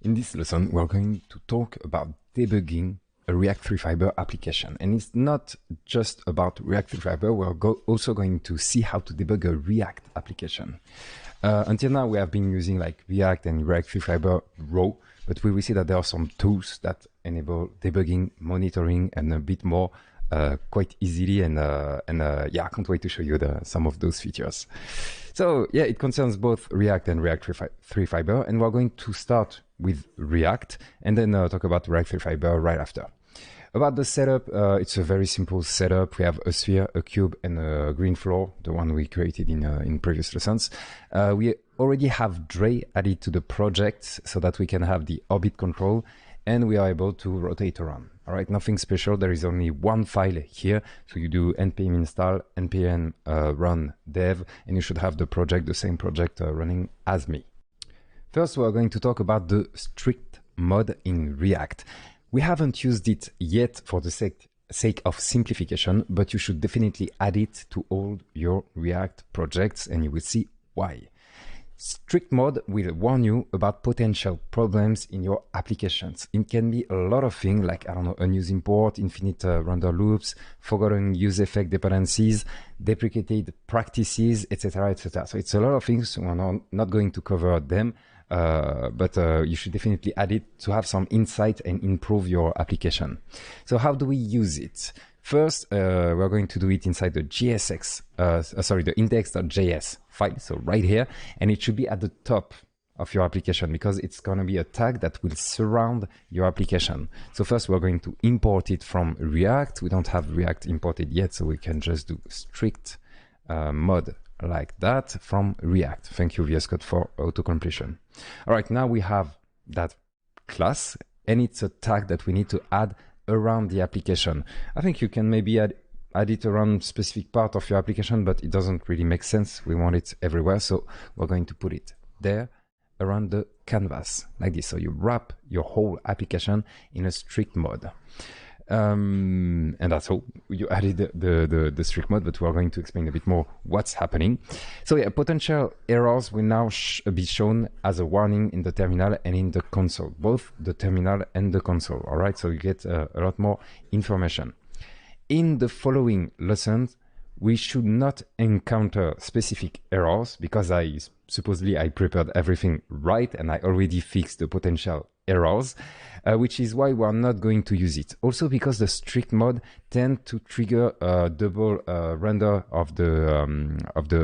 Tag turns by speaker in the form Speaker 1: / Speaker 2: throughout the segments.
Speaker 1: In this lesson, we're going to talk about debugging a React 3 Fiber application. And it's not just about React 3 Fiber, we're also going to see how to debug a React application. Until now, we have been using like React and React 3 Fiber raw, but we will see that there are some tools that enable debugging, monitoring, and a bit more quite easily. And yeah, I can't wait to show you some of those features. So yeah, it concerns both React and React 3 Fiber, and we're going to start with React and then talk about React 3 Fiber right after. About the setup, it's a very simple setup. We have a sphere, a cube, and a green floor, the one we created in previous lessons. We already have Dre added to the project so that we can have the orbit control, and we are able to rotate around. All right, nothing special. There is only one file here. So you do npm install, npm run dev, and you should have the same project running as me. First, we are going to talk about the strict mode in React. We haven't used it yet for the sake of simplification, but you should definitely add it to all your React projects, and you will see why. Strict mode will warn you about potential problems in your applications. It can be a lot of things like, I don't know, unused import, infinite render loops, forgotten use effect dependencies, deprecated practices, etc., etc. So it's a lot of things. We're not going to cover them. But you should definitely add it to have some insight and improve your application. So how do we use it? First, we're going to do it inside the the index.js file, so right here, and it should be at the top of your application because it's going to be a tag that will surround your application. So first, we're going to import it from React. We don't have React imported yet, so we can just do strict mode like that from React. Thank you, VS Code, for auto-completion. All right, now we have that class, and it's a tag that we need to add around the application. I think you can maybe add it around specific part of your application, but it doesn't really make sense. We want it everywhere, so we're going to put it there around the canvas, like this. So you wrap your whole application in a strict mode. And that's all. You added the strict mode, but we're going to explain a bit more what's happening. So yeah, potential errors will now be shown as a warning in the terminal and in the console, both the terminal and the console. All right, so you get a lot more information. In the following lessons, we should not encounter specific errors because I prepared everything right and I already fixed the potential errors, which is why we are not going to use it. Also because the strict mode tend to trigger a double render of the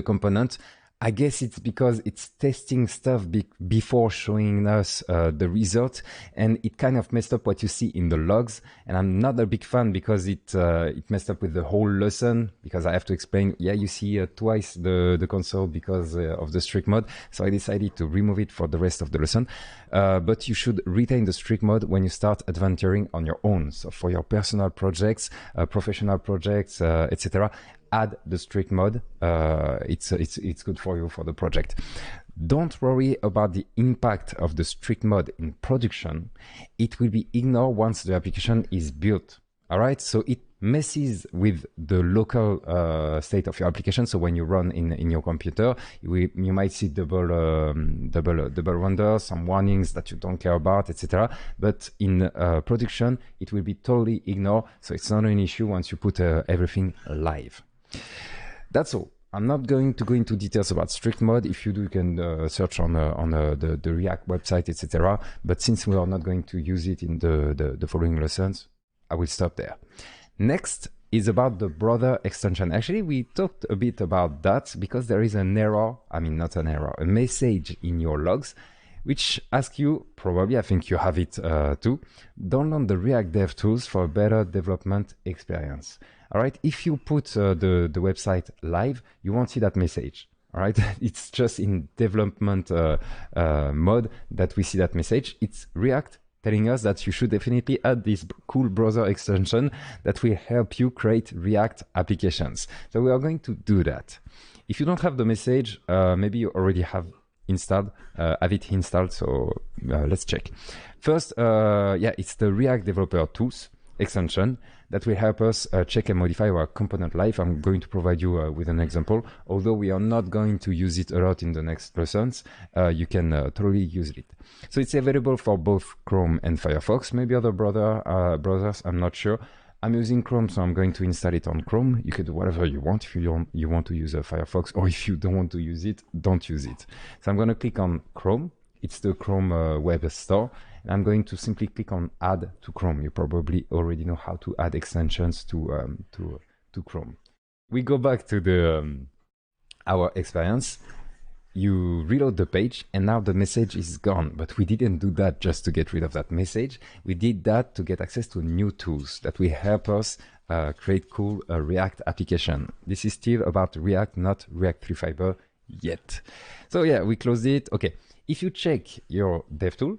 Speaker 1: component. I guess it's because it's testing stuff before showing us the result, and it kind of messed up what you see in the logs. And I'm not a big fan because it messed up with the whole lesson because I have to explain. Yeah, you see twice the console because of the strict mode. So I decided to remove it for the rest of the lesson. But you should retain the strict mode when you start adventuring on your own. So for your personal projects, professional projects, etc. Add the strict mode. It's good for you for the project. Don't worry about the impact of the strict mode in production. It will be ignored once the application is built. All right, so it messes with the local state of your application. So when you run in your computer, you might see double render, some warnings that you don't care about, etc. But in production, it will be totally ignored. So it's not an issue once you put everything live. That's all. I'm not going to go into details about strict mode. If you do, you can search on the React website, etc. But since we are not going to use it in the following lessons, I will stop there. Next is about the browser extension. Actually, we talked a bit about that because there is an error. I mean, not an error, a message in your logs which asks you, probably, I think you have it too, download the React Dev tools for a better development experience. All right, if you put the website live, you won't see that message. All right, it's just in development mode that we see that message. It's React telling us that you should definitely add this cool browser extension that will help you create React applications. So we are going to do that. If you don't have the message, maybe you already have it installed. So let's check. First, yeah, it's the React Developer Tools. extension that will help us check and modify our component life. I'm going to provide you with an example. Although we are not going to use it a lot in the next lessons, you can totally use it. So it's available for both Chrome and Firefox. Maybe other browsers, I'm not sure. I'm using Chrome, so I'm going to install it on Chrome. You can do whatever you want. If you want to use a Firefox, or if you don't want to use it, don't use it. So I'm going to click on Chrome. It's the Chrome web store. And I'm going to simply click on Add to Chrome. You probably already know how to add extensions to Chrome. We go back to the our experience. You reload the page, and now the message is gone. But we didn't do that just to get rid of that message. We did that to get access to new tools that will help us create cool React application. This is still about React, not React 3 Fiber yet. So yeah, we closed it. Okay, if you check your DevTool,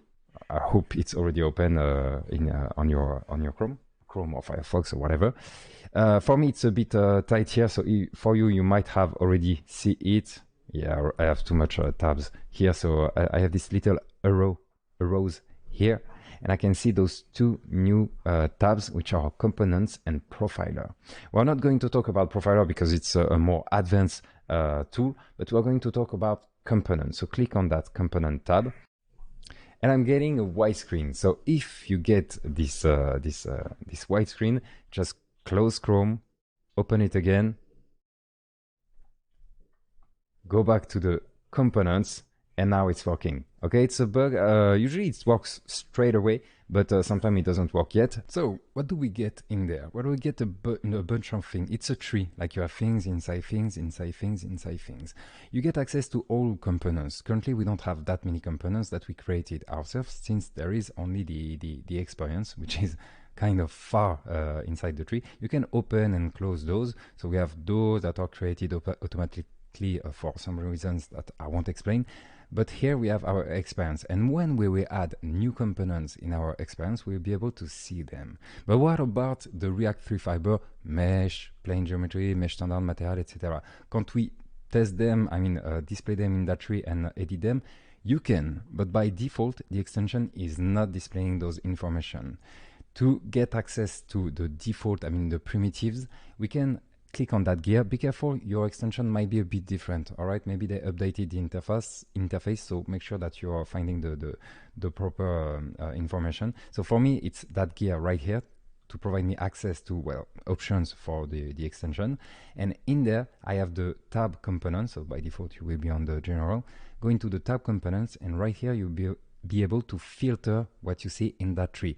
Speaker 1: I hope it's already open on your Chrome or Firefox or whatever. For me, it's a bit tight here. So for you, you might have already see it. Yeah, I have too much tabs here. So I have this little arrows here, and I can see those two new tabs, which are components and profiler. We're not going to talk about profiler because it's a more advanced tool, but we're going to talk about components. So click on that component tab. And I'm getting a white screen. So if you get this white screen, just close Chrome, open it again, go back to the components, and now it's working. Okay, it's a bug. Usually it works straight away, but sometimes it doesn't work yet. So what do we get in there? Well, we get a bunch of things. It's a tree, like you have things inside things, inside things, inside things. You get access to all components. Currently, we don't have that many components that we created ourselves, since there is only the experience, which is kind of far inside the tree. You can open and close those. So we have those that are created automatically for some reasons that I won't explain. But here we have our experience, and when we will add new components in our experience, we'll be able to see them. But what about the React 3 Fiber mesh, plane geometry, mesh standard material, etc.? Can't we test them, display them in that tree and edit them? You can, but by default, the extension is not displaying those information. To get access to the default, the primitives, we can click on that gear. Be careful, your extension might be a bit different. All right, maybe they updated the interface, so make sure that you are finding the proper information. So for me, it's that gear right here to provide me access to, well, options for the extension. And in there, I have the tab components. So by default, you will be on the general. Go into the tab components, and right here, you'll be able to filter what you see in that tree.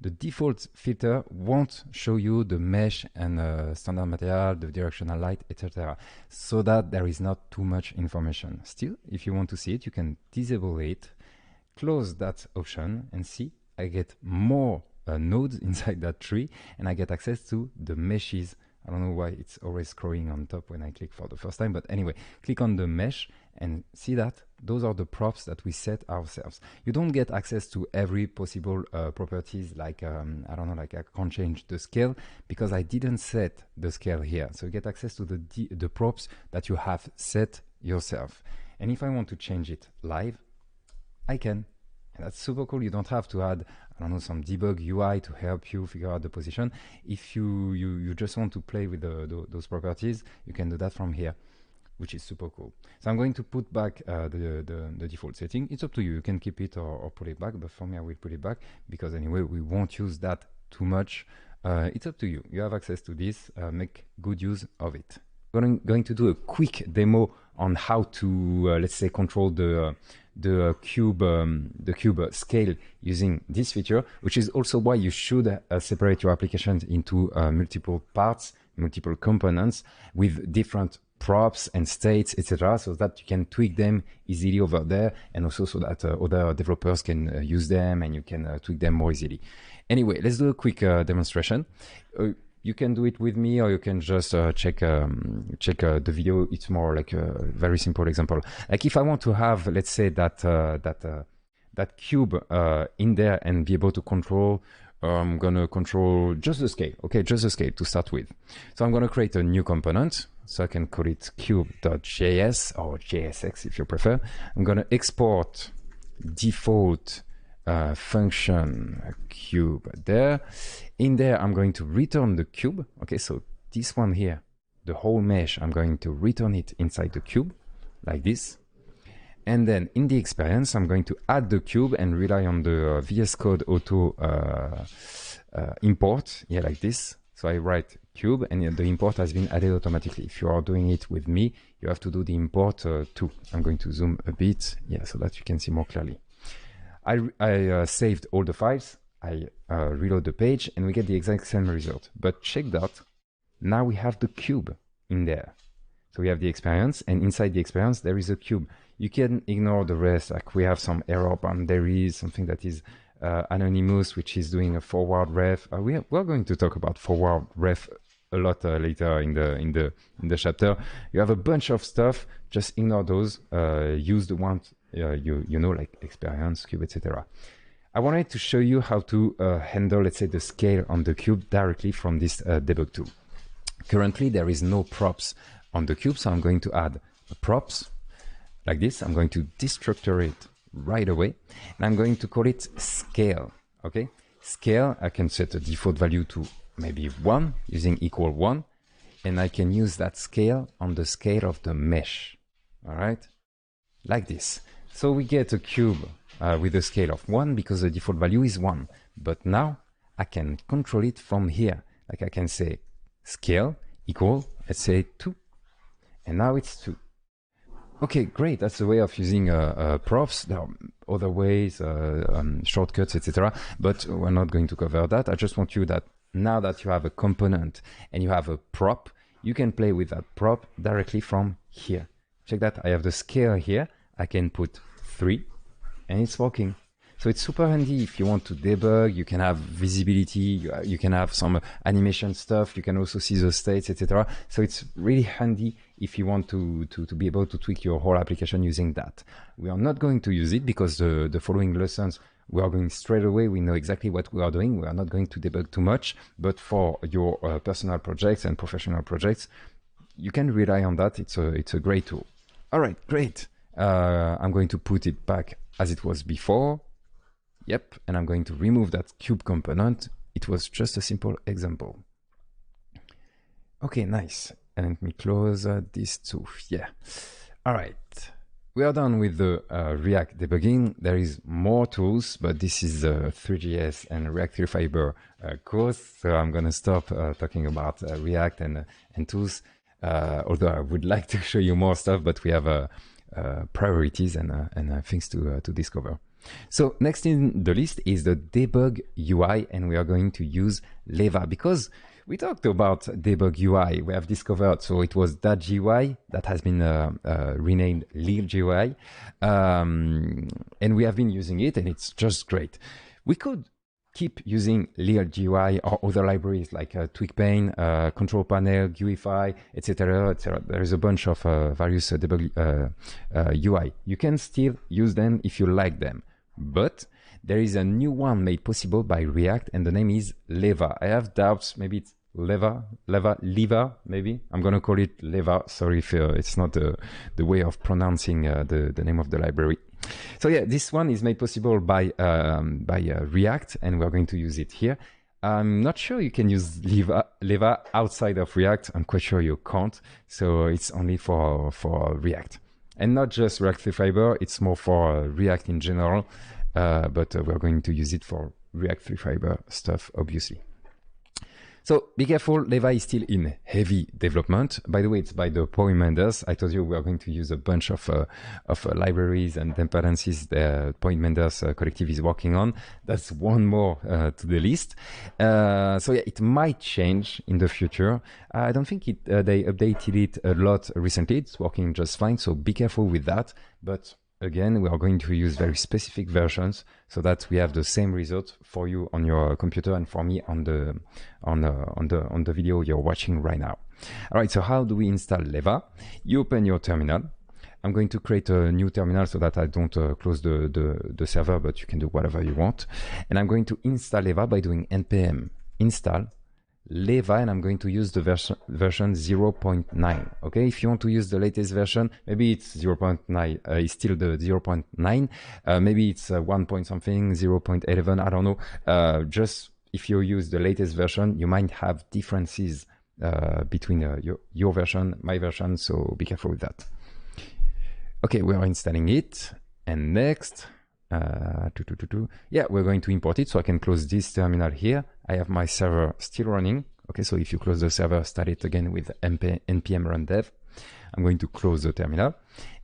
Speaker 1: The default filter won't show you the mesh and standard material, the directional light, etc. so that there is not too much information. Still, if you want to see it, you can disable it, close that option, and see I get more nodes inside that tree, and I get access to the meshes. I don't know why it's always scrolling on top when I click for the first time, but anyway, click on the mesh and see that those are the props that we set ourselves. You don't get access to every possible properties, like I don't know, like I can't change the scale because I didn't set the scale here. So you get access to the props that you have set yourself. And if I want to change it live, I can. And that's super cool. You don't have to add, I don't know, some debug UI to help you figure out the position. If you just want to play with those properties, you can do that from here, which is super cool. So I'm going to put back the default setting. It's up to you. You can keep it or put it back, but for me, I will put it back because anyway, we won't use that too much. It's up to you. You have access to this. Make good use of it. I'm going to do a quick demo on how to, let's say, control the cube scale using this feature, which is also why you should separate your applications into multiple parts, multiple components with different props and states, etc., so that you can tweak them easily over there, and also so that other developers can use them and you can tweak them more easily. Anyway, let's do a quick demonstration. You can do it with me, or you can just check the video. It's more like a very simple example. Like if I want to have, let's say, that cube in there and be able to control, I'm gonna control just the scale. Okay, just the scale to start with. So I'm gonna create a new component. So I can call it cube.js or JSX if you prefer. I'm gonna export default function cube there. In there, I'm going to return the cube. Okay, so this one here, the whole mesh, I'm going to return it inside the cube like this. And then in the experience, I'm going to add the cube and rely on the VS Code auto import, yeah, like this. So I write cube and the import has been added automatically. If you are doing it with me, you have to do the import too. I'm going to zoom a bit, yeah, so that you can see more clearly. I saved all the files, I reload the page, and we get the exact same result. But check that, now we have the cube in there. So we have the experience, and inside the experience, there is a cube. You can ignore the rest, like we have some error boundaries, something that is anonymous, which is doing a forward ref. We're going to talk about forward ref a lot later in the chapter. You have a bunch of stuff, just ignore those, use the ones you know, like experience, cube, etc. I wanted to show you how to handle, let's say, the scale on the cube directly from this debug tool. Currently, there is no props on the cube, so I'm going to add props like this. I'm going to destructure it right away, and I'm going to call it scale. Okay, scale, I can set a default value to maybe 1 using equal 1, and I can use that scale on the scale of the mesh. All right, like this. So we get a cube with a scale of 1 because the default value is 1. But now I can control it from here. Like I can say scale equal, let's say 2. And now it's 2. Okay, great. That's a way of using props. There are other ways, shortcuts, etc. But we're not going to cover that. I just want you that now that you have a component and you have a prop, you can play with that prop directly from here. Check that. I have the scale here. I can put 3 and it's working. So it's super handy if you want to debug. You can have visibility, you can have some animation stuff, you can also see the states, etc. So it's really handy if you want to be able to tweak your whole application using that. We are not going to use it because the following lessons we are going straight away. We know exactly what we are doing. We are not going to debug too much, but for your personal projects and professional projects, you can rely on that. It's a great tool. All right, great. I'm going to put it back as it was before. Yep, and I'm going to remove that cube component. It was just a simple example. Okay, nice. And let me close this too. Yeah. All right. We are done with the React debugging. There is more tools, but this is the 3JS and React 3 Fiber course. So I'm going to stop talking about React and tools. Although I would like to show you more stuff, but we have priorities and things to discover. So next in the list is the debug UI, and we are going to use Leva because we talked about debug UI. We have discovered, so it was that GUI that has been renamed Lil GUI, and we have been using it, and it's just great. We could keep using Lil GUI or other libraries like TwigPaint, Control Panel, GUIFy, etc., etc. There is a bunch of various debug UI. You can still use them if you like them. But there is a new one made possible by React, and the name is Leva. I have doubts. Maybe it's Leva, maybe. I'm going to call it Leva. Sorry if it's not the way of pronouncing the name of the library. So yeah, this one is made possible by React, and we're going to use it here. I'm not sure you can use Leva outside of React. I'm quite sure you can't. So it's only for React. And not just React 3 Fiber, it's more for React in general, but we're going to use it for React 3 Fiber stuff, obviously. So be careful, Leva is still in heavy development. By the way, it's by the Paul Mendes. I told you we are going to use a bunch of libraries and dependencies the Paul Mendes collective is working on. That's one more to the list. So yeah, it might change in the future. I don't think they updated it a lot recently. It's working just fine. So be careful with that. But again, we are going to use very specific versions so that we have the same result for you on your computer and for me on the video you're watching right now. All right, so how do we install Leva? You open your terminal. I'm going to create a new terminal so that I don't close the server, but you can do whatever you want. And I'm going to install Leva by doing npm install Leva, and I'm going to use the version 0.9. Okay, if you want to use the latest version, maybe it's 0.9, it's still the 0.9, maybe it's 1 point something, 0.11, I don't know. Just if you use the latest version, you might have differences between your version, my version, so be careful with that. Okay, we are installing it, and next, yeah, we're going to import it, so I can close this terminal here. I have my server still running. Okay, so if you close the server, start it again with npm run dev. I'm going to close the terminal.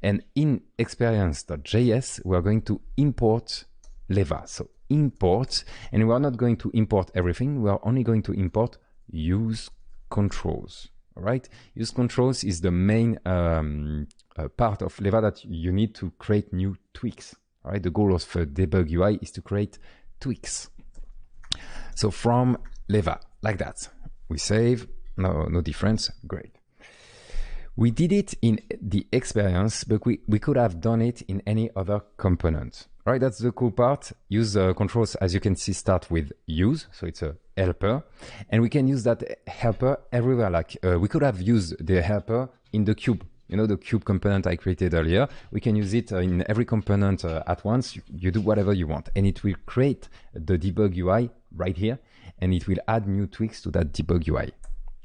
Speaker 1: And in experience.js, we're going to import Leva. So import, and we're not going to import everything. We are only going to import use controls. All right, use controls is the main part of Leva that you need to create new tweaks. All right, the goal of debug UI is to create tweaks. So from Leva, like that, we save, no difference, great. We did it in the experience, but we could have done it in any other component. All right, that's the cool part. Use controls, as you can see, start with use, so it's a helper, and we can use that helper everywhere. Like we could have used the helper in the cube. You know, the cube component I created earlier, we can use it in every component at once. You do whatever you want, and it will create the debug UI right here, and it will add new tweaks to that debug UI.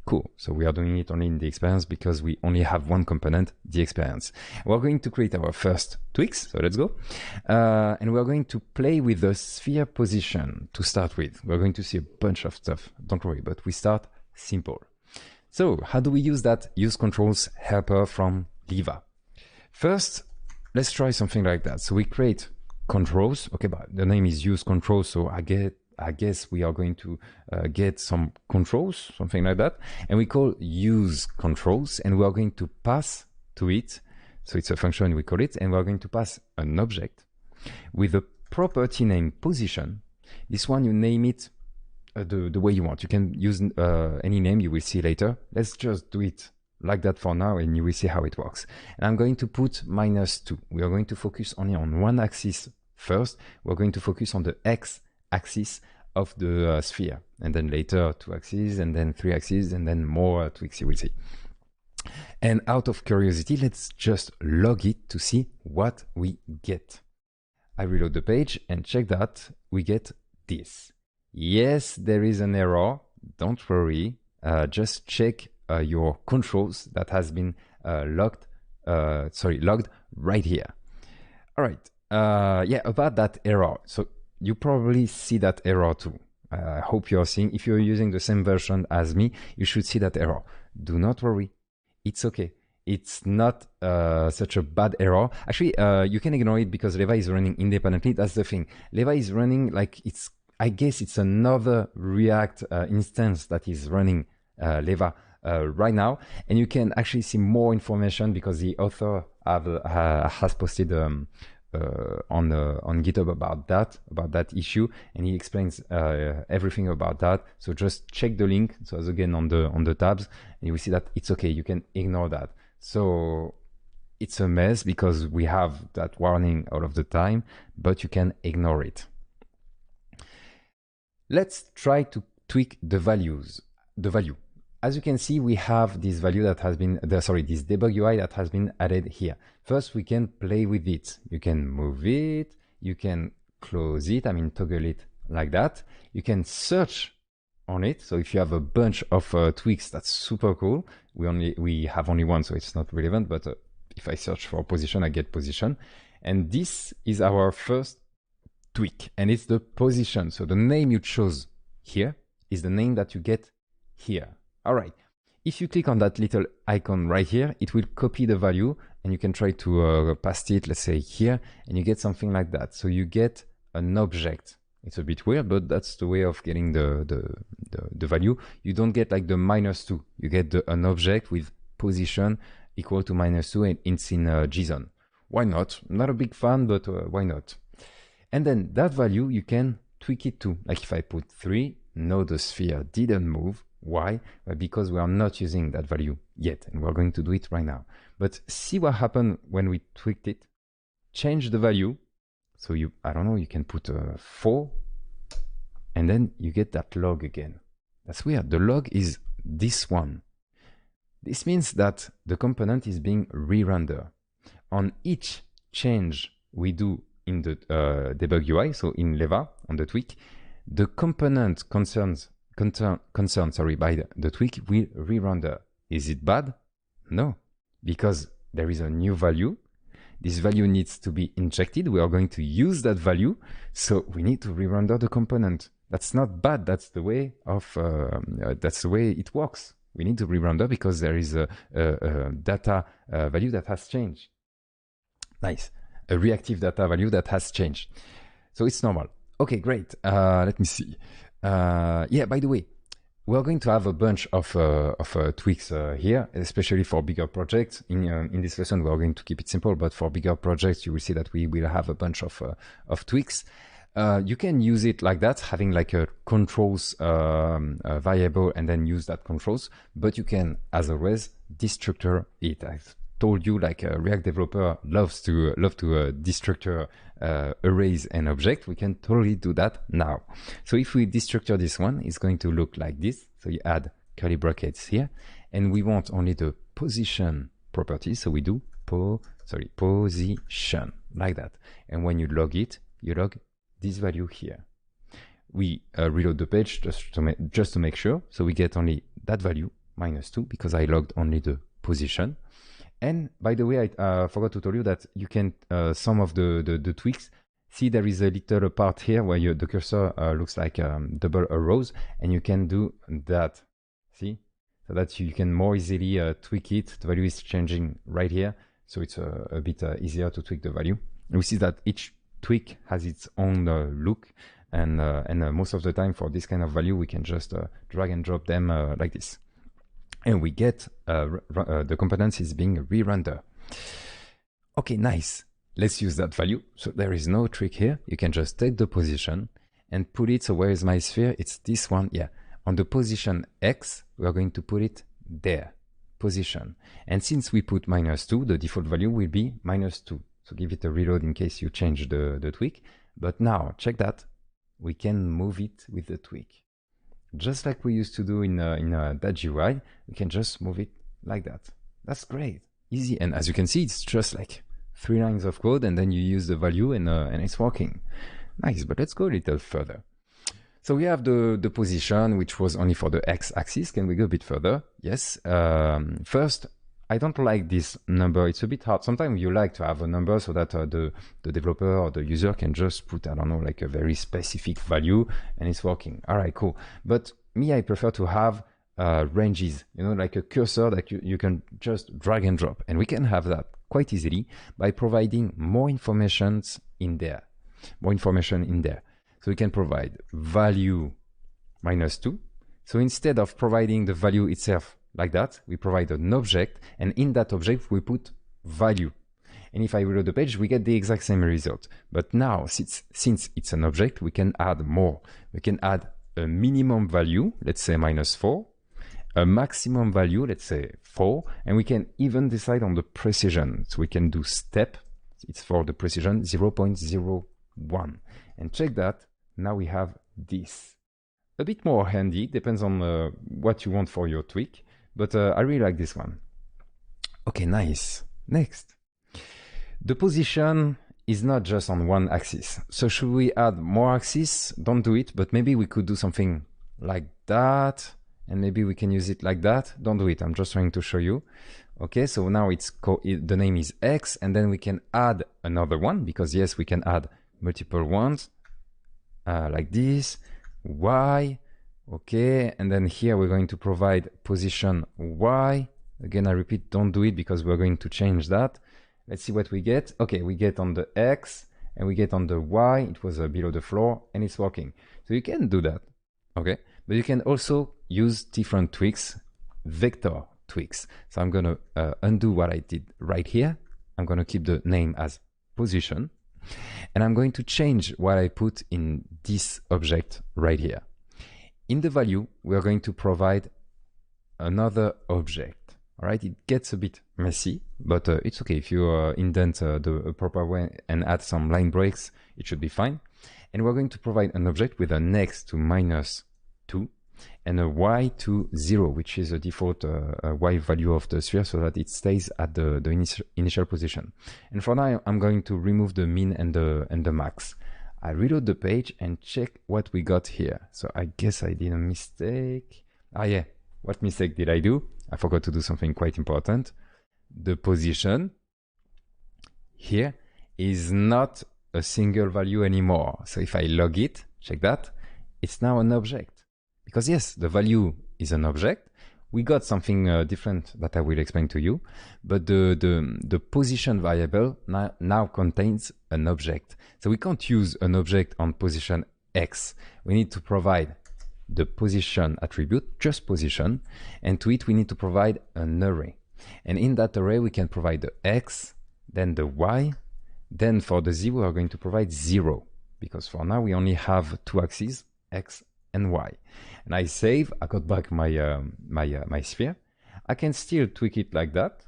Speaker 1: Cool. So we are doing it only in the experience because we only have one component, the experience. We're going to create our first tweaks. So let's go. And we're going to play with the sphere position to start with. We're going to see a bunch of stuff. Don't worry, but we start simple. So how do we use that use controls helper from Leva? First, let's try something like that. So we create controls. Okay, but the name is use controls. So I guess we are going to get some controls, something like that. And we call use controls, and we are going to pass to it. So it's a function, we call it, and we're going to pass an object with a property name position. This one, you name it the way you want. You can use any name, you will see later. Let's just do it like that for now, and you will see how it works. And I'm going to put -2. We are going to focus only on one axis first. We're going to focus on the X axis of the sphere, and then later 2 axes, and then 3 axes, and then more tweaks, you will see. And out of curiosity, let's just log it to see what we get. I reload the page and check that we get this. Yes, there is an error. Don't worry. Just check your controls that has been logged right here. All right. Yeah, about that error. So you probably see that error too. I hope you're seeing. If you're using the same version as me, you should see that error. Do not worry. It's okay. It's not such a bad error. Actually, you can ignore it because Leva is running independently. That's the thing. Leva is running like it's, I guess it's another React instance that is running Leva right now. And you can actually see more information because the author has posted on GitHub about that issue, and he explains everything about that. So just check the link. So as again on the tabs, and you will see that it's okay. You can ignore that. So it's a mess because we have that warning all of the time, but you can ignore it. Let's try to tweak the value. As you can see, we have this value that has been, this debug UI that has been added here. First, we can play with it. You can move it, you can close it, toggle it like that. You can search on it. So if you have a bunch of tweaks, that's super cool. We have only one, so it's not relevant, but if I search for position, I get position. And this is our first tweak, and it's the position. So the name you chose here is the name that you get here. All right. If you click on that little icon right here, it will copy the value, and you can try to paste it, let's say here, and you get something like that. So you get an object. It's a bit weird, but that's the way of getting the value. You don't get like the -2. You get an object with position equal to -2, and it's in JSON. Why not? Not a big fan, but why not? And then that value, you can tweak it too. Like if I put 3, no, the sphere didn't move. Why? Because we are not using that value yet, and we're going to do it right now. But see what happened when we tweaked it. Change the value. So I don't know, you can put 4, and then you get that log again. That's weird. The log is this one. This means that the component is being re-rendered. On each change we do in the debug UI, so in Leva, on the tweak, the component concerned by the tweak will re-render. Is it bad? No, because there is a new value. This value needs to be injected. We are going to use that value, so we need to re-render the component. That's not bad. That's the way it works. We need to re-render because there is a data value that has changed. Nice. A reactive data value that has changed. So it's normal. Okay, great. Let me see. Yeah, by the way, we're going to have a bunch of tweaks here, especially for bigger projects. In this lesson, we're going to keep it simple, but for bigger projects, you will see that we will have a bunch of tweaks. You can use it like that, having like a controls variable and then use that controls, but you can, as always, destructure it. I've told you, like a React developer loves to destructure arrays and object. We can totally do that now. So if we destructure this one, it's going to look like this. So you add curly brackets here, and we want only the position property. So we do position like that. And when you log it, you log this value here. We reload the page just to make sure. So we get only that value -2 because I logged only the position. And by the way, I forgot to tell you that you can, some of the tweaks, see there is a little part here where the cursor looks like double arrows, and you can do that, see? So that you can more easily tweak it. The value is changing right here, so it's a bit easier to tweak the value. And we see that each tweak has its own look, and most of the time for this kind of value, we can just drag and drop them like this. And we get the components is being re-rendered. Okay, nice. Let's use that value. So there is no trick here. You can just take the position and put it. So where is my sphere? It's this one. Yeah. On the position X, we are going to put it there. Position. And since we put -2, the default value will be -2. So give it a reload in case you change the tweak. But now, check that. We can move it with the tweak. Just like we used to do in that GUI, we can just move it like that. That's great, easy. And as you can see, it's just like 3 lines of code, and then you use the value, and it's working. Nice, but let's go a little further. So we have the position, which was only for the x-axis. Can we go a bit further? Yes. First, I don't like this number. It's a bit hard. Sometimes you like to have a number so that the developer or the user can just put, I don't know, like a very specific value, and it's working. All right, cool. But me, I prefer to have ranges, you know, like a cursor that you can just drag and drop. And we can have that quite easily by providing more information in there. So we can provide value -2. So instead of providing the value itself like that, we provide an object, and in that object we put value. And if I reload the page, we get the exact same result. But now, since it's an object, we can add more. We can add a minimum value, let's say -4, a maximum value, let's say 4, and we can even decide on the precision. So we can do step, it's for the precision 0.01. And check that, now we have this. A bit more handy, depends on what you want for your tweak. But I really like this one. Okay, nice. Next. The position is not just on one axis. So should we add more axes? Don't do it, but maybe we could do something like that. And maybe we can use it like that. Don't do it. I'm just trying to show you. Okay, so now the name is X, and then we can add another one, because yes, we can add multiple ones like this. Y. Okay, and then here we're going to provide position Y. Again, I repeat, don't do it because we're going to change that. Let's see what we get. Okay, we get on the X and we get on the Y. It was below the floor and it's working. So you can do that, okay? But you can also use different tweaks, vector tweaks. So I'm going to undo what I did right here. I'm going to keep the name as position. And I'm going to change what I put in this object right here. In the value, we are going to provide another object. All right, it gets a bit messy, but it's okay. If you indent the proper way and add some line breaks, it should be fine. And we're going to provide an object with a next to -2. and a y to 0, which is a default y value of the sphere, so that it stays at the initial position. And for now, I'm going to remove the min and the max. I reload the page and check what we got here. So I guess I did a mistake. Ah yeah, what mistake did I do? I forgot to do something quite important. The position here is not a single value anymore. So if I log it, check that, it's now an object. Because yes, the value is an object. We got something different that I will explain to you, but the position variable now contains an object. So we can't use an object on position X. We need to provide the position attribute, just position, and to it we need to provide an array. And in that array we can provide the X, then the Y, then for the Z we are going to provide 0, because for now we only have two axes, X and Y. And I save, I got back my my sphere. I can still tweak it like that.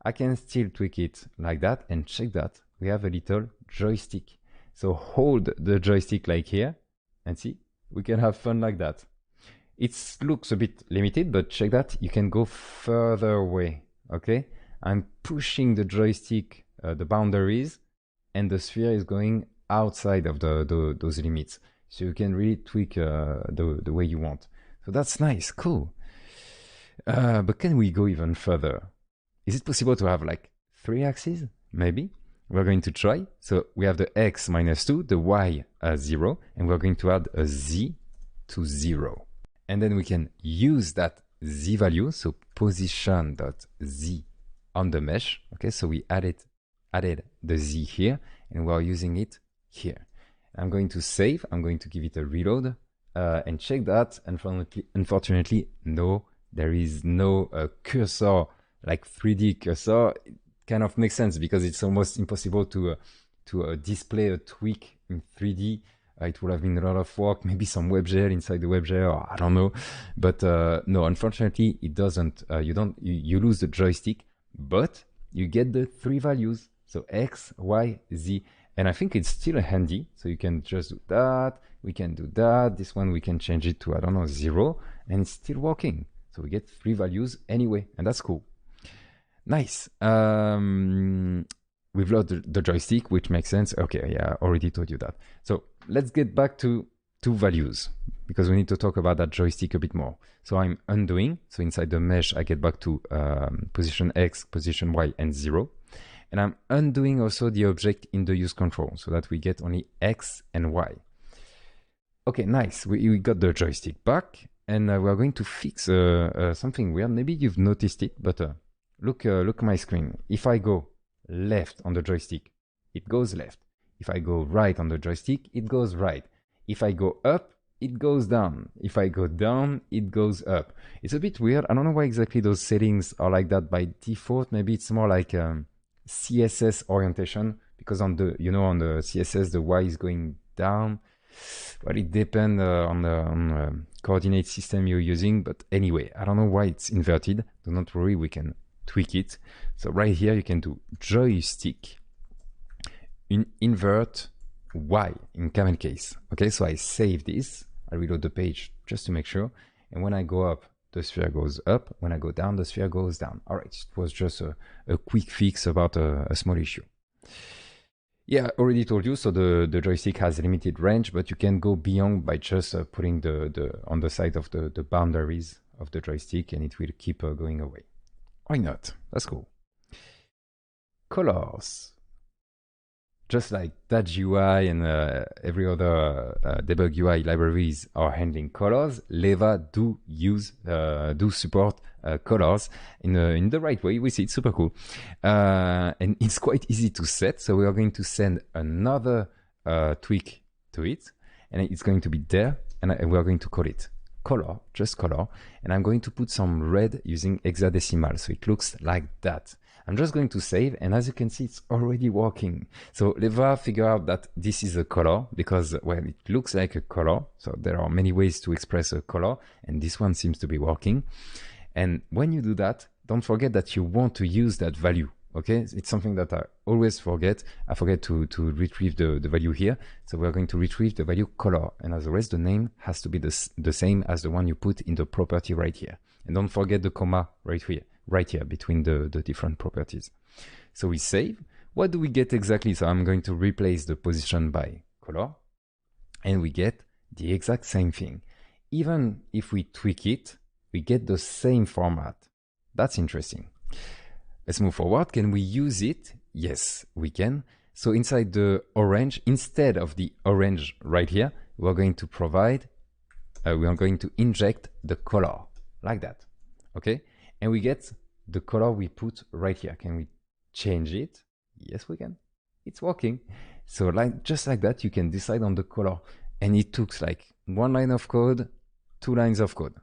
Speaker 1: I can still tweak it like that, and check that. We have a little joystick. So hold the joystick like here, and see, we can have fun like that. It looks a bit limited, but check that, you can go further away, okay? I'm pushing the joystick, the boundaries, and the sphere is going outside of those limits. So you can really tweak the way you want. So that's nice, cool. But can we go even further? Is it possible to have like 3 axes? Maybe. We're going to try. So we have the x minus 2, the y 0, and we're going to add a z to 0. And then we can use that z value, so position.z on the mesh. Okay, so we added the z here, and we're using it here. I'm going to save, I'm going to give it a reload, and check that. Unfortunately, no, there is no cursor, like 3D cursor. It kind of makes sense because it's almost impossible to display a tweak in 3D. It would have been a lot of work, maybe some WebGL inside the WebGL, or I don't know. But no, unfortunately, it doesn't. You lose the joystick, but you get the 3 values. So X, Y, Z. And I think it's still handy, so you can just do that, we can do that, this one we can change it to, I don't know, 0, and it's still working. So we get 3 values anyway, and that's cool. Nice. We've loaded the joystick, which makes sense. Okay, yeah, I already told you that. So let's get back to 2 values, because we need to talk about that joystick a bit more. So I'm undoing, so inside the mesh I get back to position X, position Y, and 0. And I'm undoing also the object in the use control so that we get only X and Y. Okay, nice. We got the joystick back, and we're going to fix something weird. Maybe you've noticed it, but look at my screen. If I go left on the joystick, it goes left. If I go right on the joystick, it goes right. If I go up, it goes down. If I go down, it goes up. It's a bit weird. I don't know why exactly those settings are like that by default. Maybe it's more like CSS orientation, because on the on the CSS the Y is going down. Well, it depends on the coordinate system you're using, but anyway, I don't know why it's inverted. Do not worry, we can tweak it. So right here you can do joystick invert Y in camel case. Okay, so I save this, I reload the page just to make sure, and when I go up, the sphere goes up. When I go down, the sphere goes down. All right, it was just a quick fix about a small issue. Yeah, I already told you, so the joystick has limited range, but you can go beyond by just putting on the side of the boundaries of the joystick, and it will keep going away. Why not? That's cool. Colors. Just like that UI and every other debug UI libraries are handling colors, Leva do support colors in the right way. We see it's super cool, and it's quite easy to set. So we are going to send another tweak to it, and it's going to be there, and we are going to call it color, just color, and I'm going to put some red using hexadecimal, so it looks like that. I'm just going to save, and as you can see, it's already working. So Leva figure out that this is a color because, well, it looks like a color. So there are many ways to express a color, and this one seems to be working. And when you do that, don't forget that you want to use that value, okay? It's something that always forget, I forget to retrieve the value here. So we're going to retrieve the value color. And as always, the name has to be the same as the one you put in the property right here. And don't forget the comma right here between the different properties. So we save. What do we get exactly? So I'm going to replace the position by color, and we get the exact same thing. Even if we tweak it, we get the same format. That's interesting. Let's move forward. Can we use it? Yes, we can. So inside the orange, instead of the orange right here, we're going to provide, we are going to inject the color like that. Okay. And we get the color we put right here. Can we change it? Yes, we can. It's working. So just like that, you can decide on the color. And it took like 1 line of code, 2 lines of code.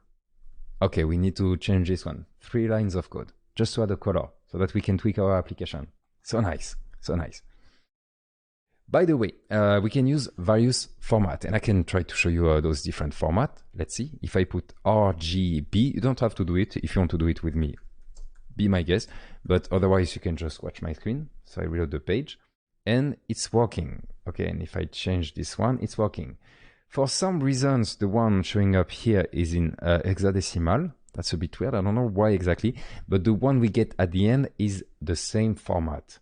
Speaker 1: Okay, we need to change this one. 3 lines of code just to add a color so that we can tweak our application. So nice, so nice. By the way, we can use various formats, and I can try to show you those different formats. Let's see. If I put RGB, you don't have to do it. If you want to do it with me, be my guest. But otherwise, you can just watch my screen. So I reload the page, and it's working. Okay, and if I change this one, it's working. For some reasons, the one showing up here is in hexadecimal. That's a bit weird. I don't know why exactly, but the one we get at the end is the same format.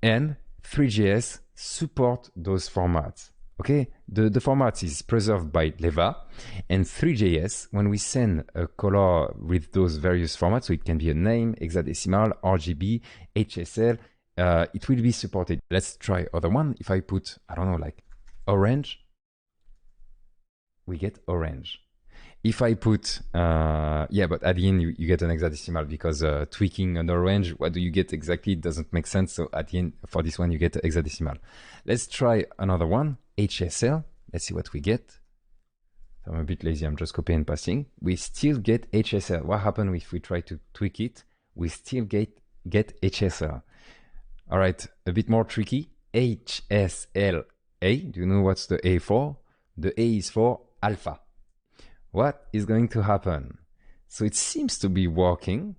Speaker 1: And Three.js support those formats. Okay, the format is preserved by Leva, and Three.js, when we send a color with those various formats, so it can be a name, hexadecimal, RGB, HSL, it will be supported. Let's try other one. If I put, I don't know, like orange, we get orange. If I put, yeah, but at the end you get an hexadecimal because tweaking an orange, what do you get exactly? It doesn't make sense. So at the end, for this one, you get hexadecimal. Let's try another one, HSL. Let's see what we get. I'm a bit lazy. I'm just copying and pasting. We still get HSL. What happens if we try to tweak it? We still get HSL. All right, a bit more tricky. HSLA. Do you know what's the A for? The A is for alpha. What is going to happen? So it seems to be working,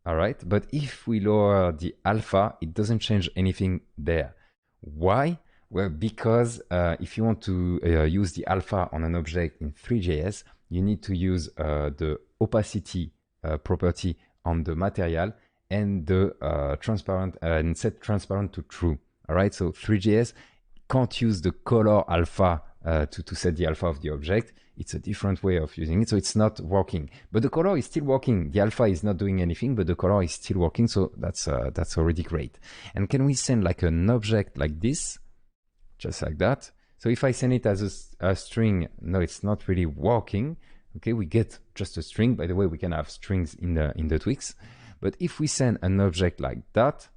Speaker 1: all right? But if we lower the alpha, it doesn't change anything there. Why? Well, because if you want to use the alpha on an object in Three.js, you need to use the opacity property on the material and the transparent and set transparent to true, all right? So Three.js can't use the color alpha to set the alpha of the object. It's a different way of using it, so it's not working. But the color is still working. The alpha is not doing anything, but the color is still working, so that's already great. And can we send like an object like this, just like that? So if I send it as a string, no, it's not really working. Okay, we get just a string. By the way, we can have strings in the tweaks. But if we send an object like that,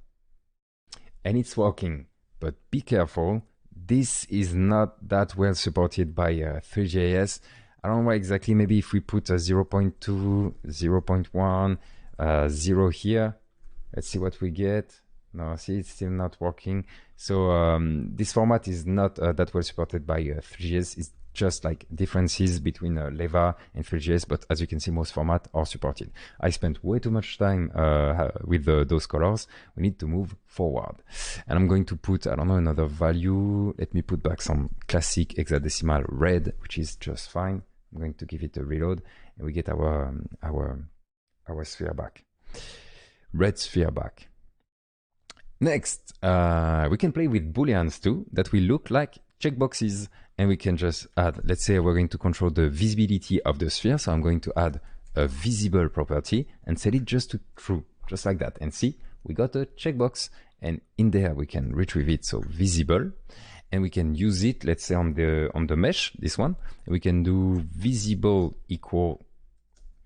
Speaker 1: and it's working, but be careful. This is not that well supported by Three.js. I don't know why exactly. Maybe if we put a 0.2, 0.1, 0 here, let's see what we get. No, see, it's still not working. So this format is not that well supported by Three.js. It's just like differences between Leva and Three.js, but as you can see, most formats are supported. I spent way too much time with those colors. We need to move forward. And I'm going to put, I don't know, another value. Let me put back some classic hexadecimal red, which is just fine. I'm going to give it a reload, and we get our sphere back. Red sphere back. Next, we can play with booleans too, that will look like checkboxes. And we can just add, let's say we're going to control the visibility of the sphere. So I'm going to add a visible property and set it just to true, just like that. And see, we got a checkbox, and in there we can retrieve it. So visible, and we can use it, let's say on the mesh, this one, we can do visible equal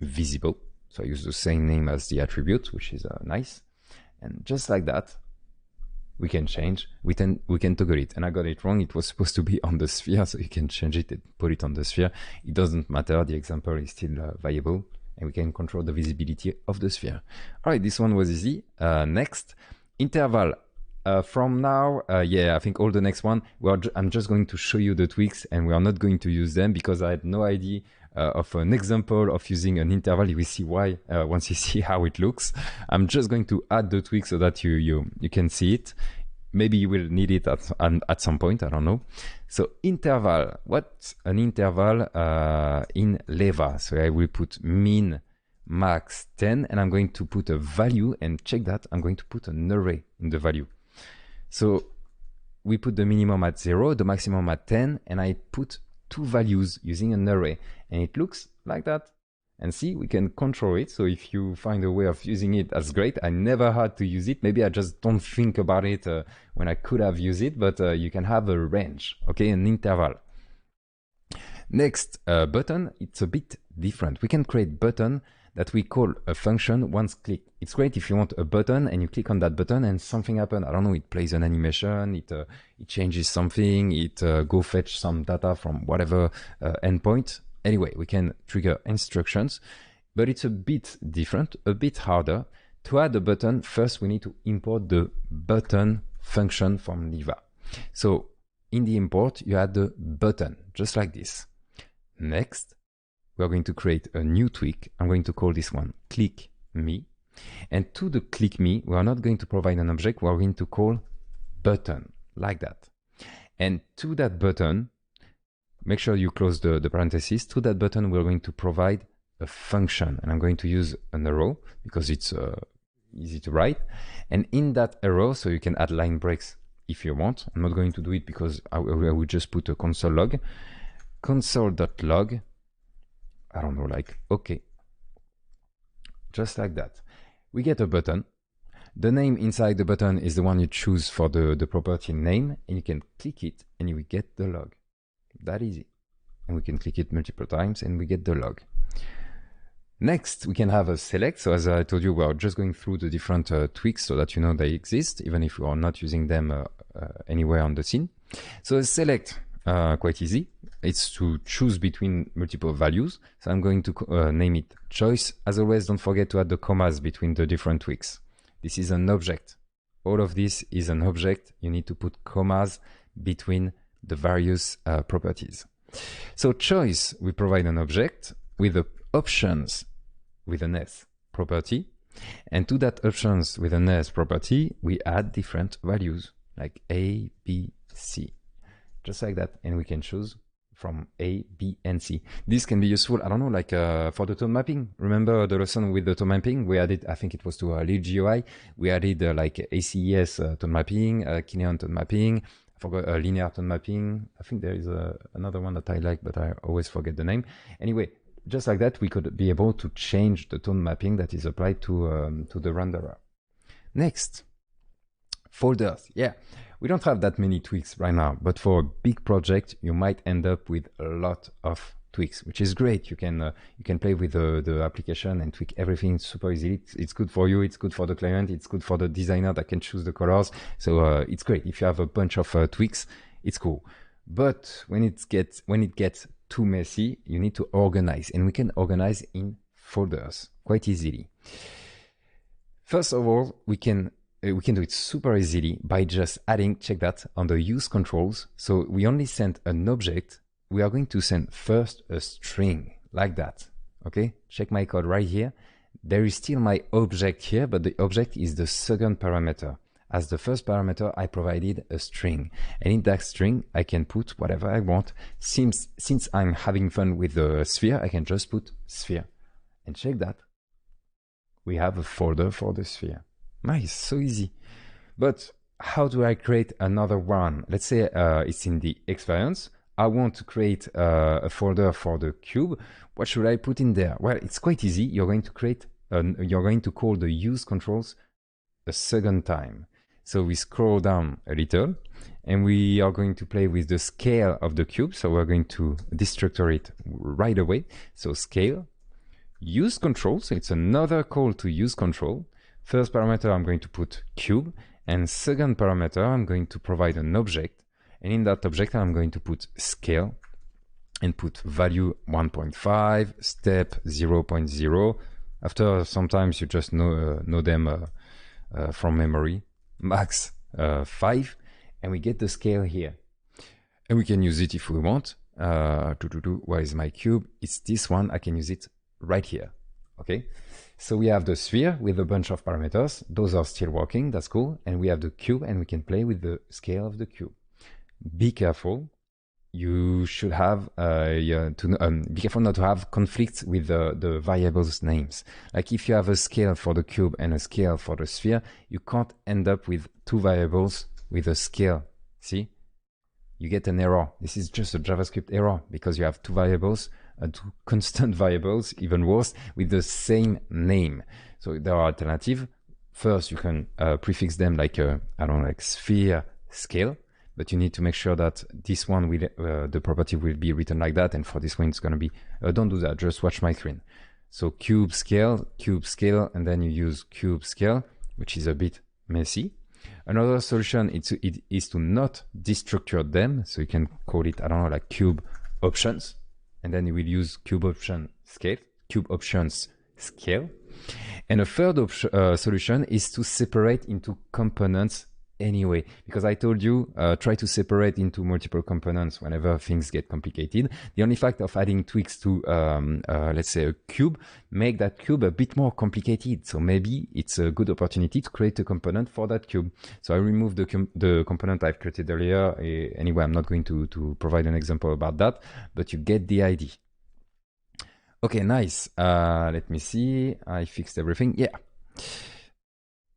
Speaker 1: visible. So I use the same name as the attribute, which is nice. And just like that, we can change, we can toggle it. And I got it wrong. It was supposed to be on the sphere, so you can change it and put it on the sphere. It doesn't matter. The example is still viable, and we can control the visibility of the sphere. All right, this one was easy. Next, interval. From now, yeah, I think all the next one, I'm just going to show you the tweaks, and we are not going to use them because I had no idea of an example of using an interval. You will see why once you see how it looks. I'm just going to add the tweak so that you can see it. maybe you will need it at some point, I don't know. So interval, what's an interval in Leva? So I will put min, max 10, and I'm going to put a value, and check that, I'm going to put an array in the value. So we put the minimum at 0, the maximum at 10, and I put two values using an array, and it looks like that. And see, we can control it. So if you find a way of using it, that's great. I never had to use it. Maybe I just don't think about it when I could have used it, but you can have a range, okay, an interval. Next, button, it's a bit different. We can create button that we call a function once clicked. It's great if you want a button and you click on that button and something happens. I don't know, it plays an animation, it changes something, it go fetch some data from whatever endpoint. Anyway, we can trigger instructions, but it's a bit different, a bit harder. To add a button, first we need to import the button function from Leva. So in the import, you add the button, just like this. Next, we're going to create a new tweak. I'm going to call this one click me. And to the click me, we are not going to provide an object, we're going to call button, like that. And to that button, make sure you close the parentheses. To that button, we're going to provide a function, and I'm going to use an arrow because it's easy to write. And in that arrow, so you can add line breaks if you want. I'm not going to do it because I will just put a console log. Console.log, I don't know, like, okay. Just like that. We get a button. The name inside the button is the one you choose for the property name, and you can click it and you will get the log. That easy. And we can click it multiple times and we get the log. Next, we can have a select. So as I told you, we're just going through the different tweaks so that you know they exist, even if we are not using them anywhere on the scene. So a select, quite easy. It's to choose between multiple values. So I'm going to name it choice. As always, don't forget to add the commas between the different tweaks. This is an object. All of this is an object. You need to put commas between the various properties. So choice, we provide an object with the options with an S property. And to that options with an S property, we add different values like A, B, C, just like that. And we can choose from A, B, and C. This can be useful, I don't know, like for the tone mapping. Remember the lesson with the tone mapping? We added, I think it was to LeadGUI, we added like ACES tone mapping, Kineon tone mapping, I forgot linear tone mapping. I think there is another one that I like, but I always forget the name. Anyway, just like that, we could be able to change the tone mapping that is applied to the renderer. Next, folders. Yeah, we don't have that many tweaks right now, but for a big project, you might end up with a lot of tweaks, which is great. You can play with the application and tweak everything super easily. It's good for you, it's good for the client, it's good for the designer that can choose the colors. So it's great. If you have a bunch of tweaks, it's cool. But when it gets too messy, you need to organize, and we can organize in folders quite easily. First of all, we can do it super easily by just adding, check that, on the use controls. So we only send an object. We are going to send first a string like that. Okay, check my code right here. There is still my object here, but the object is the second parameter. As the first parameter, I provided a string, and in that string, I can put whatever I want. Since I'm having fun with the sphere, I can just put sphere, and check that. We have a folder for the sphere. Nice, so easy. But how do I create another one? Let's say it's in the experience. I want to create a folder for the cube. What should I put in there? Well, it's quite easy. You're going to call the use controls a second time. So we scroll down a little, and we are going to play with the scale of the cube. So we're going to destructure it right away. So scale, use control. So it's another call to use control. First parameter, I'm going to put cube, and second parameter, I'm going to provide an object. And in that object, I'm going to put scale and put value 1.5, step 0.0. After, sometimes you just know them from memory. Max 5, and we get the scale here. And we can use it if we want. Where is my cube? It's this one. I can use it right here. Okay, so we have the sphere with a bunch of parameters. Those are still working, that's cool. And we have the cube, and we can play with the scale of the cube. Be careful. You should have be careful not to have conflicts with the variables names. Like if you have a scale for the cube and a scale for the sphere, you can't end up with two variables with a scale. See? You get an error. This is just a JavaScript error because you have two variables, two constant variables, even worse, with the same name. So there are alternatives. First, you can prefix them like, I don't know, like sphere scale. But you need to make sure that this one will, the property will be written like that. And for this one, it's going to be, don't do that. Just watch my screen. So cube scale, and then you use cube scale, which is a bit messy. Another solution is to not destructure them. So you can call it, I don't know, like cube options. And then you will use cube options scale. And a third solution is to separate into components anyway, because I told you try to separate into multiple components whenever things get complicated. The only fact of adding tweaks to let's say a cube make that cube a bit more complicated, so maybe it's a good opportunity to create a component for that cube. So I removed the component I've created earlier. Anyway, I'm not going to provide an example about that, but you get the idea. Okay, nice. Let me see, I fixed everything. Yeah,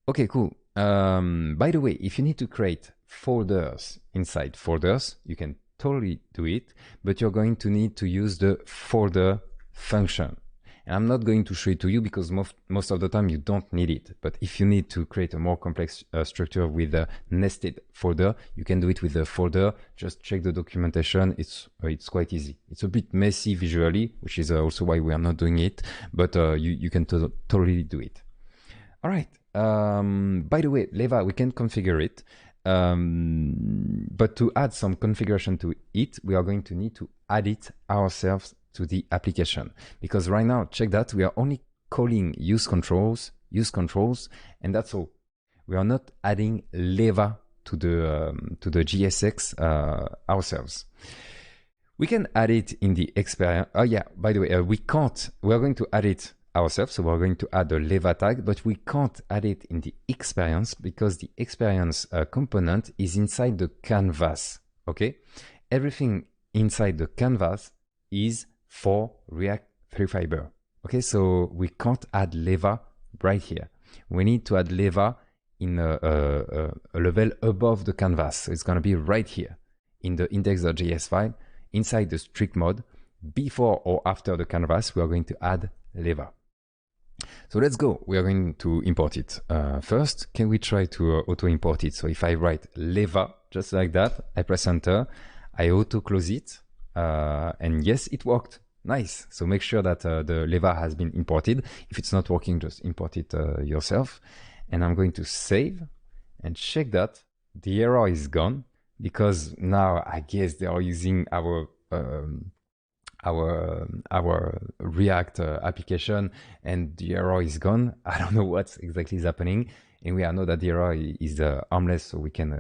Speaker 1: okay, cool. By the way, if you need to create folders inside folders, you can totally do it, but you're going to need to use the folder function. And I'm not going to show it to you because most of the time you don't need it. But if you need to create a more complex structure with a nested folder, you can do it with a folder. Just check the documentation. It's quite easy. It's a bit messy visually, which is also why we are not doing it, but you can totally do it. All right. By the way, Leva, we can configure it, but to add some configuration to it, we are going to need to add it ourselves to the application. Because right now, check that, we are only calling use controls, and that's all. We are not adding Leva to the GSX ourselves. We can add it in the experience. Oh yeah, by the way, we can't. We are going to add it ourselves, so we're going to add a Leva tag, but we can't add it in the experience because the experience component is inside the canvas. Okay, everything inside the canvas is for React 3 Fiber. Okay, so we can't add Leva right here. We need to add Leva in a level above the canvas. So it's going to be right here in the index.js file inside the strict mode. Before or after the canvas, we are going to add Leva. So let's go. We are going to import it. First, can we try to auto import it? So if I write Leva just like that, I press enter, I auto close it, and yes, it worked. Nice. So make sure that the Leva has been imported. If it's not working, just import it yourself. And I'm going to save and check that the error is gone, because now I guess they are using our React application, and the error is gone. I don't know what exactly is happening, and we know that the error is harmless, so we can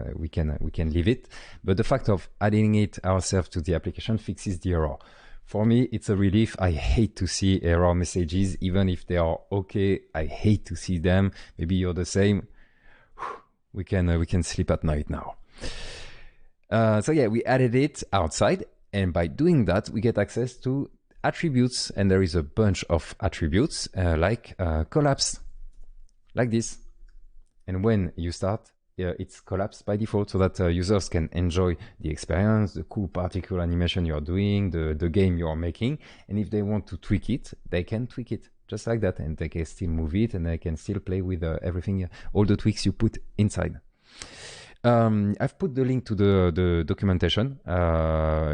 Speaker 1: leave it. But the fact of adding it ourselves to the application fixes the error. For me, it's a relief. I hate to see error messages, even if they are okay. I hate to see them. Maybe you're the same. We can sleep at night now. So yeah, we added it outside. And by doing that, we get access to attributes, and there is a bunch of attributes like collapse, like this. And when you start, it's collapsed by default, so that users can enjoy the experience, the cool particle animation you are doing, the game you are making. And if they want to tweak it, they can tweak it just like that, and they can still move it, and they can still play with everything, all the tweaks you put inside. I've put the link to the documentation.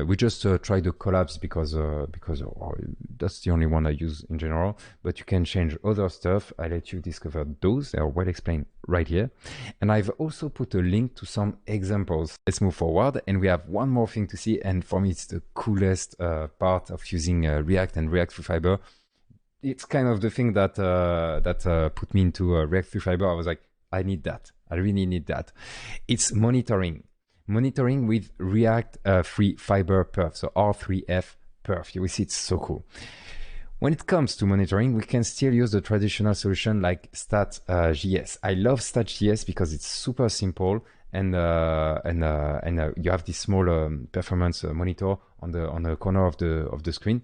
Speaker 1: We just tried the collapse because that's the only one I use in general, but you can change other stuff. I let you discover those. They are well explained right here. And I've also put a link to some examples. Let's move forward, and we have one more thing to see, and for me it's the coolest part of using React and React 3 Fiber. It's kind of the thing that put me into React 3 Fiber. I was like, I need that. I really need that. It's monitoring with React 3 Fiber perf, so R3F perf. You will see it's so cool. When it comes to monitoring, we can still use the traditional solution like stat.js. I love stat.js because it's super simple, and you have this small performance monitor on the corner of the screen.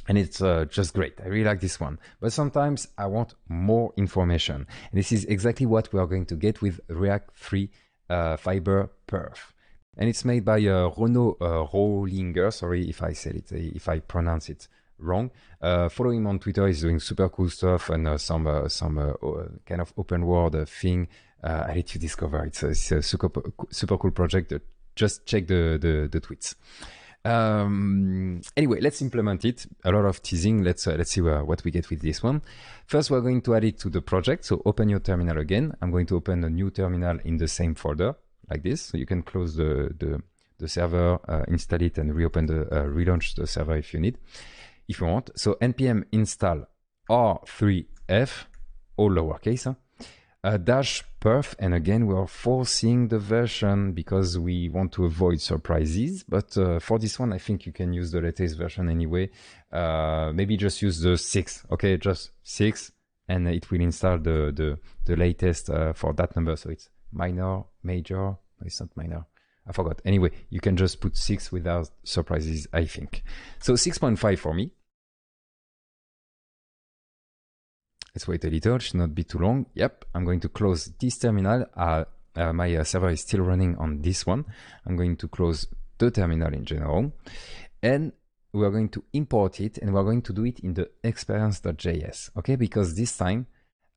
Speaker 1: And it's just great. I really like this one. But sometimes I want more information. And this is exactly what we are going to get with React 3 Fiber Perf. And it's made by Renaud Rollinger. Sorry if I said it, if I pronounce it wrong. Follow him on Twitter. He's doing super cool stuff and some kind of open world thing. I let you discover. It's a super cool project. Just check the tweets. Anyway, let's implement it. A lot of teasing. Let's see what we get with this one. First, we're going to add it to the project. So open your terminal again. I'm going to open a new terminal in the same folder like this. So you can close the server, install it, and relaunch the server if you want. So npm install r3f, all lowercase. Huh? Dash perf, and again we are forcing the version because we want to avoid surprises, but for this one I think you can use the latest version anyway. Maybe just use the 6, okay, just 6, and it will install the latest for that number. So it's minor, major, it's not minor, I forgot. Anyway, you can just put 6 without surprises, I think. So 6.5 for me. Let's wait a little, it should not be too long. Yep, I'm going to close this terminal. My server is still running on this one. I'm going to close the terminal in general. And we are going to import it, and we're going to do it in the experience.js, okay? Because this time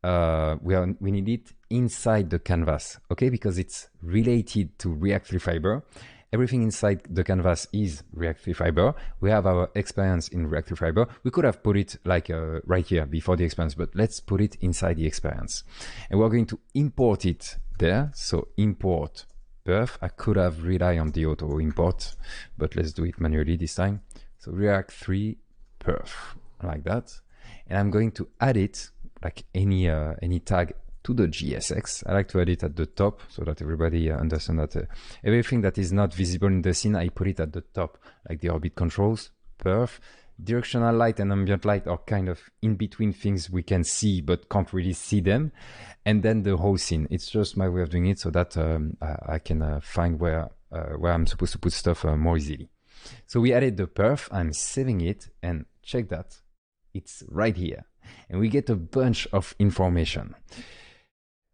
Speaker 1: we need it inside the canvas, okay? Because it's related to React 3 Fiber. Everything inside the canvas is React 3 Fiber. We have our experience in React 3 Fiber. We could have put it like right here before the experience, but let's put it inside the experience. And we're going to import it there. So import perf. I could have relied on the auto import, but let's do it manually this time. So React 3 perf, like that. And I'm going to add it like any tag to the JSX. I like to add it at the top so that everybody understands that everything that is not visible in the scene, I put it at the top, like the orbit controls, perf. Directional light and ambient light are kind of in between things we can see but can't really see them. And then the whole scene. It's just my way of doing it so that I can find where I'm supposed to put stuff more easily. So we added the perf. I'm saving it, and check that. It's right here. And we get a bunch of information.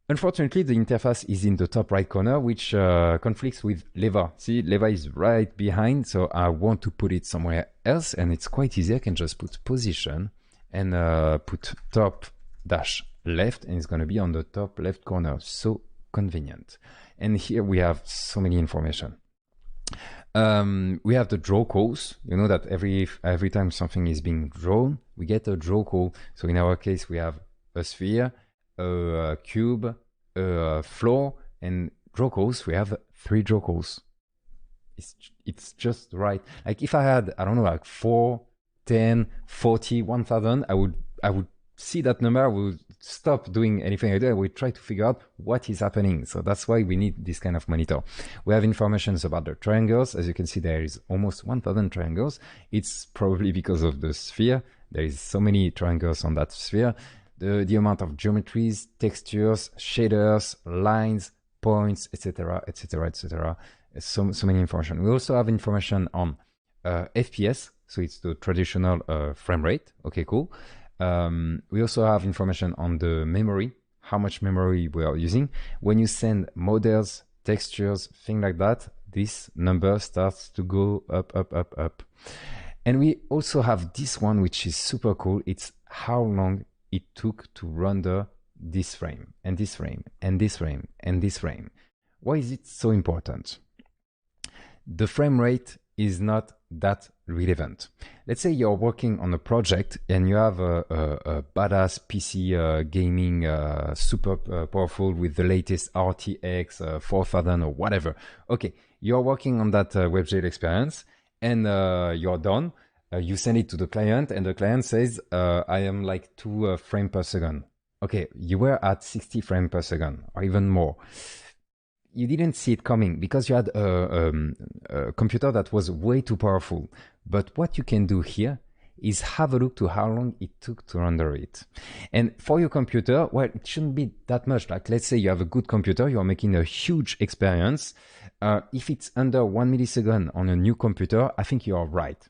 Speaker 1: Unfortunately, the interface is in the top right corner, which conflicts with Leva. See, Leva is right behind, so I want to put it somewhere else, and it's quite easy. I can just put position and put top dash left, and it's going to be on the top left corner. So convenient. And here we have so many information. We have the draw calls. You know that every time something is being drawn, we get a draw call. So in our case, we have a sphere, a cube, a floor, and draw calls. We have 3 draw calls. It's just right. Like if I had, I don't know, like 4, 10, 40, 1000, I would see that number. I would stop doing anything I do. I would try to figure out what is happening. So that's why we need this kind of monitor. We have information about the triangles. As you can see, there is almost 1000 triangles. It's probably because of the sphere. There is so many triangles on that sphere. The amount of geometries, textures, shaders, lines, points, etc., etc., etc. So many information. We also have information on FPS, so it's the traditional frame rate. Okay, cool. We also have information on the memory, how much memory we are using. When you send models, textures, things like that, this number starts to go up, up, up, up. And we also have this one, which is super cool. It's how long it took to render this frame, and this frame, and this frame, and this frame. Why is it so important? The frame rate is not that relevant. Let's say you're working on a project and you have a badass PC gaming, super powerful with the latest RTX 4000 or whatever. Okay, you're working on that WebGL experience, and you're done. You send it to the client, and the client says, I am like 2 frames per second. Okay, you were at 60 frames per second, or even more. You didn't see it coming because you had a computer that was way too powerful. But what you can do here is have a look to how long it took to render it. And for your computer, well, it shouldn't be that much. Like, let's say you have a good computer, you're making a huge experience. If it's under 1 millisecond on a new computer, I think you're right.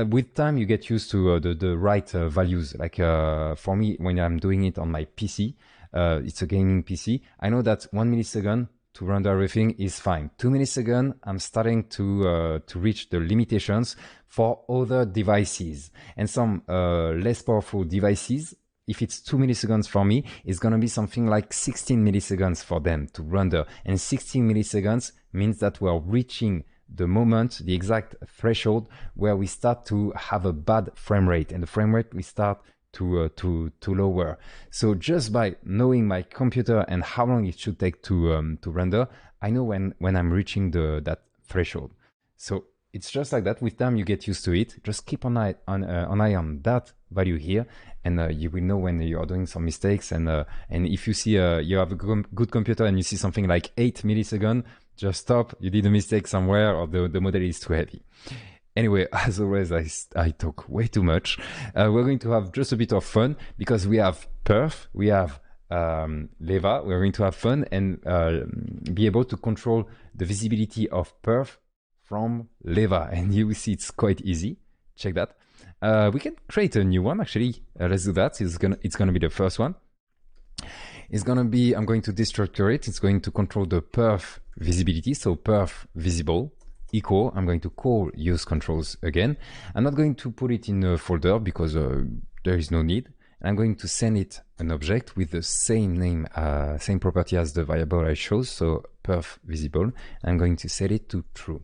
Speaker 1: With time, you get used to the right values. Like for me, when I'm doing it on my PC, it's a gaming PC, I know that 1 millisecond to render everything is fine. 2 milliseconds, I'm starting to reach the limitations for other devices. And some less powerful devices, if it's 2 milliseconds for me, it's going to be something like 16 milliseconds for them to render. And 16 milliseconds means that we're reaching the moment, the exact threshold where we start to have a bad frame rate. And the frame rate we start to lower. So just by knowing my computer and how long it should take to render, I know when I'm reaching that threshold. So it's just like that. With time, you get used to it. Just keep an eye on that value here, and you will know when you are doing some mistakes. And if you see you have a good computer and you see something like 8 milliseconds, just stop. You did a mistake somewhere, or the model is too heavy. Anyway, as always, I talk way too much. We're going to have just a bit of fun because we have perf, we have leva. We're going to have fun and be able to control the visibility of perf from leva. And you will see it's quite easy. Check that. We can create a new one. Actually, let's do that. It's gonna be the first one. It's gonna be, I'm going to destructure it. It's going to control the perf visibility. So perf visible. Equal, I'm going to call use controls again. I'm not going to put it in a folder because there is no need. I'm going to send it an object with the same name, same property as the variable I chose. So perf visible. I'm going to set it to true.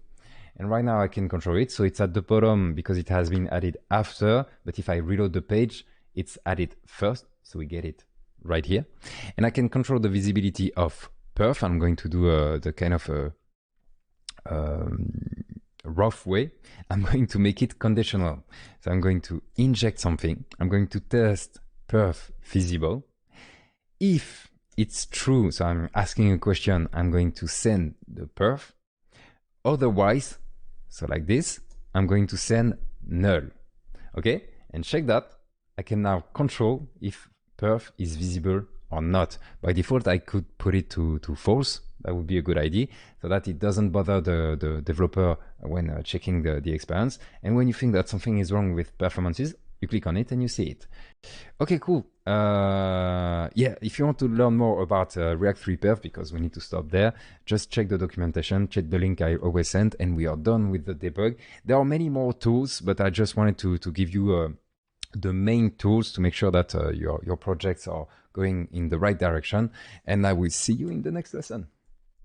Speaker 1: And right now I can control it. So it's at the bottom because it has been added after. But if I reload the page, it's added first. So we get it right here. And I can control the visibility of perf. I'm going to do the kind of rough way. I'm going to make it conditional. So I'm going to inject something. I'm going to test perf visible. If it's true, so I'm asking a question, I'm going to send the perf. Otherwise, so like this, I'm going to send null. Okay? And check that. I can now control if perf is visible or not. By default, I could put it to false. That would be a good idea, so that it doesn't bother the developer when checking the experience. And when you think that something is wrong with performances, you click on it and you see it. Okay, cool. Yeah, if you want to learn more about React 3 Perf, because we need to stop there, just check the documentation, check the link I always send, and we are done with the debug. There are many more tools, but I just wanted to give you the main tools to make sure that your projects are going in the right direction. And I will see you in the next lesson.